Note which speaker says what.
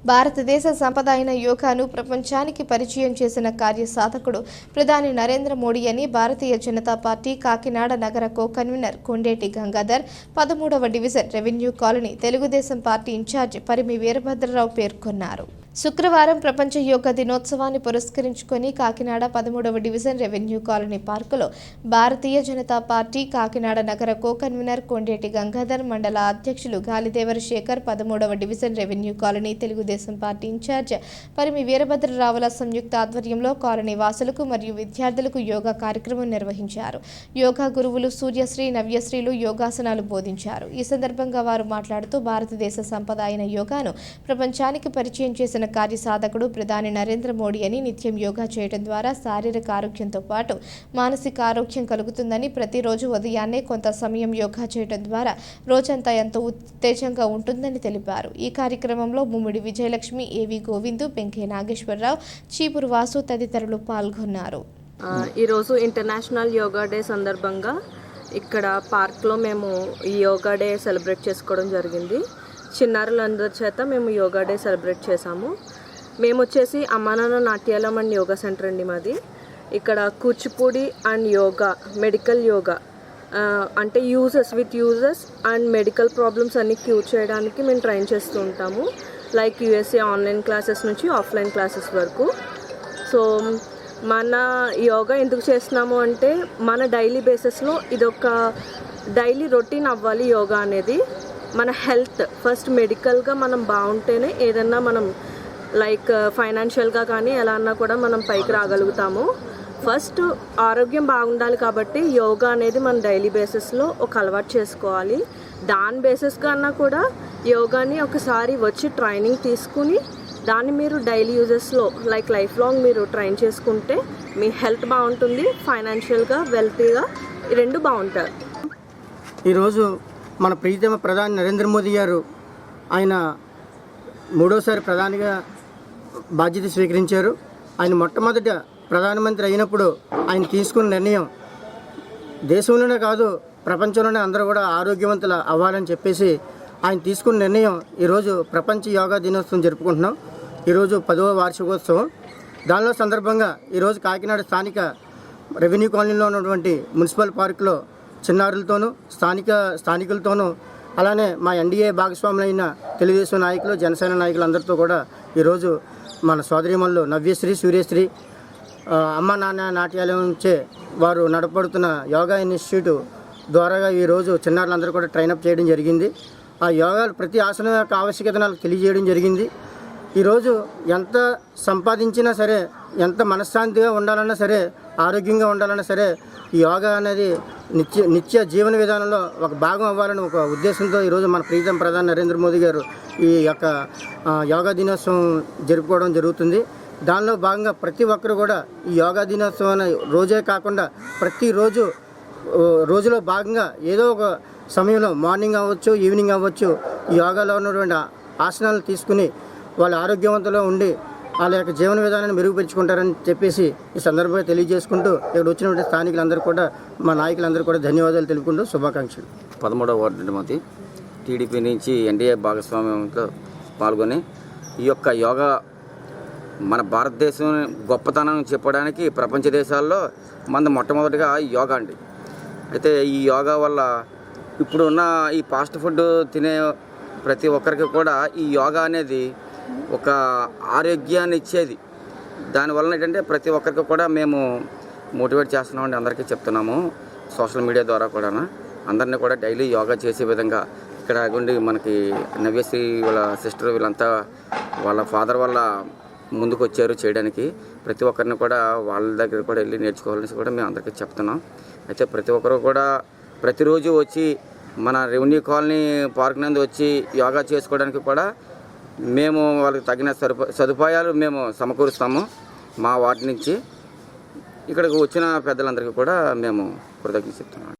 Speaker 1: భారతదేశ సంపద అయిన యోగాను ప్రపంచానికి పరిచయం చేసిన కార్యసాధకుడు ప్రధాని నరేంద్ర మోడీ అని భారతీయ జనతా పార్టీ కాకినాడ నగర కో-కన్వీనర్ కొండేటి గంగాధర్ 13వ division revenue colony Telugu Desam party in charge Parimi Veerabhadrarao పేర్కొన్నారు. శుక్రవారం ప్రపంచ యోగా దినోత్సవాన్ని పురస్కరించుకొని కాకినాడ 13వ డివిజన్ రెవెన్యూ కాలనీ పార్కులో భారతీయ జనతా పార్టీ కాకినాడ నగర కో-కన్వీనర్ కొండేటి గంగాధర్, మండల అధ్యక్షులు గాలిదేవర శేఖర్, 13వ division revenue colony Telugu Desam party in charge Parimi వీరభద్రరావుల సంయుక్త ఆధ్వర్యంలో కాలనీ వాసులకు మరియు విద్యార్థులకు యోగా కార్యక్రమం నిర్వహించారు. యోగా గురువులు సూర్యశ్రీ, నవ్యశ్రీలు యోగాసనాలు బోధించారు. ఈ సందర్భంగా వారు మాట్లాడుతూ భారతదేశ సంపద అయిన యోగాను ప్రపంచానికి పరిచయం చేసిన కార్యసాధకుడు ప్రధాని నరేంద్ర మోడీ అని, నిత్యం యోగా చేయడం ద్వారా శారీరక ఆరోగ్యంతో పాటు మానసిక ఆరోగ్యం కలుగుతుందని, ప్రతిరోజు ఉదయాన్నే కొంత సమయం యోగా చేయడం ద్వారా రోజంతా ఎంతో ఉత్తేజంగా ఉంటుందని తెలిపారు. ఈ కార్యక్రమంలో ముమ్మిడి విజయలక్ష్మి, ఏవి గోవిందు, పెంకే నాగేశ్వరరావు, చీపురు వాసు తదితరులు పాల్గొన్నారు.
Speaker 2: ఈరోజు ఇంటర్నేషనల్ యోగా డే సందర్భంగా ఇక్కడ పార్క్లో మేము ఈ యోగా డే సెలబ్రేట్ చేసుకోవడం జరిగింది. చిన్నారులందరి చేత మేము యోగా డే సెలబ్రేట్ చేసాము. మేము వచ్చేసి అమ్మానాన్న నాట్యాలం అండ్ యోగా సెంటర్ అండి మాది. ఇక్కడ కూచిపూడి అండ్ యోగా, మెడికల్ యోగా అంటే యూజెస్ అండ్ మెడికల్ ప్రాబ్లమ్స్ అన్ని క్యూర్ చేయడానికి మేము ట్రైన్ చేస్తూ ఉంటాము. లైక్ యూఎస్ఏ ఆన్లైన్ క్లాసెస్ నుంచి ఆఫ్లైన్ క్లాసెస్ వరకు. సో మన యోగా ఎందుకు చేస్తున్నాము అంటే మన డైలీ బేసిస్లో ఇదొక డైలీ రొటీన్ అవ్వాలి. యోగా అనేది మన హెల్త్ ఫస్ట్, మెడికల్గా మనం బాగుంటేనే ఏదన్నా మనం లైక్ ఫైనాన్షియల్గా కానీ ఎలా అన్నా కూడా మనం పైకి రాగలుగుతాము. ఫస్ట్ ఆరోగ్యం బాగుండాలి కాబట్టి యోగా అనేది మన డైలీ బేసిస్లో ఒక అలవాటు చేసుకోవాలి. దాని బేసిస్గా అన్నా కూడా యోగాని ఒకసారి వచ్చి ట్రైనింగ్ తీసుకుని దాన్ని మీరు డైలీ యూజెస్లో లైక్ లైఫ్ లాంగ్ మీరు ట్రైన్ చేసుకుంటే మీ హెల్త్ బాగుంటుంది, ఫైనాన్షియల్గా వెల్తీగా ఈ రెండు బాగుంటారు.
Speaker 3: ఈరోజు మన ప్రీతమ ప్రధాని నరేంద్ర మోదీ గారు ఆయన 3వసారి ప్రధానిగా బాధ్యత స్వీకరించారు. ఆయన మొట్టమొదట ప్రధానమంత్రి అయినప్పుడు ఆయన తీసుకున్న నిర్ణయం దేశంలోనే కాదు ప్రపంచంలోనే అందరూ కూడా ఆరోగ్యవంతులు అవ్వాలని చెప్పేసి ఆయన తీసుకున్న నిర్ణయం ఈరోజు ప్రపంచ యోగా దినోత్సవం జరుపుకుంటున్నాం. ఈరోజు 10వ వార్షికోత్సవం. దానిలో సందర్భంగా ఈరోజు కాకినాడ స్థానిక రెవెన్యూ కాలనీలో ఉన్నటువంటి మున్సిపల్ పార్కులో చిన్నారులతోనూ స్థానికులతోనూ అలానే మా ఎన్డీఏ భాగస్వాములైన తెలుగుదేశం నాయకులు, జనసేన నాయకులు అందరితో కూడా ఈరోజు మన సోదరీమణులు నవ్యశ్రీ, సూర్యశ్రీ, అమ్మ నాన్న నాట్యాలయం నుంచే వారు నడపడుతున్న యోగా ఇన్స్టిట్యూట్ ద్వారా ఈరోజు చిన్నారులందరూ కూడా ట్రైనప్ చేయడం జరిగింది. ఆ యోగా ప్రతి ఆసనం యొక్క ఆవశ్యకతను తెలియజేయడం జరిగింది. ఈరోజు ఎంత సంపాదించినా సరే, ఎంత మనశ్శాంతిగా ఉండాలన్నా సరే, ఆరోగ్యంగా ఉండాలన్నా సరే ఈ యోగా అనేది నిత్య జీవన విధానంలో ఒక భాగం అవ్వాలని ఒక ఉద్దేశంతో ఈరోజు మన ప్రీతం ప్రధాని నరేంద్ర మోదీ గారు ఈ యొక్క యోగా దినోత్సవం జరుపుకోవడం జరుగుతుంది. దానిలో భాగంగా ప్రతి ఒక్కరు కూడా ఈ యోగా దినోత్సవాన్ని రోజే కాకుండా ప్రతిరోజు రోజులో భాగంగా ఏదో ఒక సమయంలో మార్నింగ్ అవ్వచ్చు, ఈవినింగ్ అవ్వచ్చు, ఈ యోగాలో ఉన్నటువంటి ఆసనాలు తీసుకుని వాళ్ళు ఆరోగ్యవంతంగా ఉండి వాళ్ళ యొక్క జీవన విధానాన్ని మెరుగుపరుచుకుంటారని చెప్పేసి ఈ సందర్భంగా తెలియజేసుకుంటూ ఇక్కడ వచ్చినటువంటి స్థానికులందరూ కూడా, మా నాయకులందరూ కూడా ధన్యవాదాలు తెలుపుకుంటూ శుభాకాంక్షలు.
Speaker 4: 13వ వార్డు మంది టీడీపీ నుంచి ఎన్డీఏ భాగస్వామ్యంతో పాల్గొని ఈ యొక్క యోగా మన భారతదేశం గొప్పతనం చెప్పడానికి ప్రపంచ దేశాల్లో మన మొట్టమొదటిగా యోగా అండి. అయితే ఈ యోగా వల్ల ఇప్పుడున్న ఈ ఫాస్ట్ ఫుడ్ తినే ప్రతి ఒక్కరికి కూడా ఈ యోగా అనేది ఒక ఆరోగ్యాన్ని ఇచ్చేది. దానివల్ల ఏంటంటే ప్రతి ఒక్కరికి కూడా మేము మోటివేట్ చేస్తున్నామండి, అందరికీ చెప్తున్నాము సోషల్ మీడియా ద్వారా కూడా అందరినీ కూడా డైలీ యోగా చేసే విధంగా. ఇక్కడ ఉండి మనకి నవ్యశ్రీ వాళ్ళ సిస్టర్ వీళ్ళంతా వాళ్ళ ఫాదర్ వల్ల ముందుకు వచ్చారు చేయడానికి. ప్రతి ఒక్కరిని కూడా వాళ్ళ దగ్గర కూడా వెళ్ళి నేర్చుకోవాలని కూడా మేము అందరికీ చెప్తున్నాం. అయితే ప్రతి ఒక్కరు కూడా ప్రతిరోజు వచ్చి మన రెవెన్యూ కాలనీ పార్క్ నందు వచ్చి యోగా చేసుకోవడానికి కూడా మేము వాళ్ళకి తగిన సదుపాయాలు మేము సమకూరుస్తాము. మా వార్డు నుంచి ఇక్కడికి వచ్చిన పెద్దలందరికీ కూడా మేము కృతజ్ఞత చెప్తున్నాం.